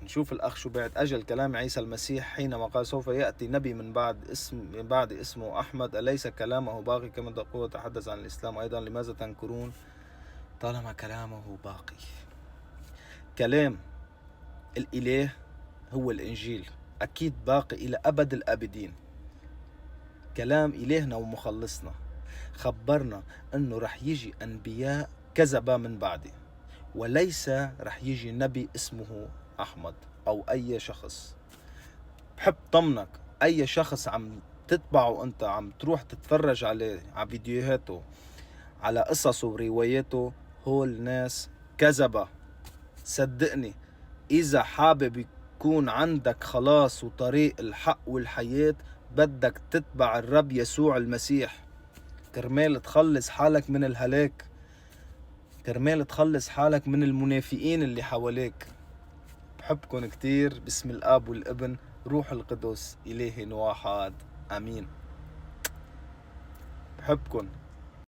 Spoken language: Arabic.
نشوف الأخ شو بعد. أجل كلام عيسى المسيح حينما قال سوف يأتي نبي من بعد اسمه أحمد، أليس كلامه باقي كما تقول تحدث عن الإسلام أيضا، لماذا تنكرون طالما كلامه باقي؟ كلام الإله هو الإنجيل، أكيد باقي إلى أبد الآبدين. كلام إلهنا ومخلصنا خبرنا أنه رح يجي أنبياء كذبا من بعدي، وليس رح يجي نبي اسمه أحمد أو أي شخص. بحب طمنك، أي شخص عم تتبعه أنت، عم تروح تتفرج عليه على فيديوهاته، على قصصه ورواياته، هول ناس كذبة. صدقني، إذا حابب يكون عندك خلاص وطريق الحق والحياة، بدك تتبع الرب يسوع المسيح كرمال تخلص حالك من الهلاك، كرمال تخلص حالك من المنافقين اللي حواليك. بحبكن كتير، باسم الآب والابن روح القدس إله واحد، آمين. بحبكن.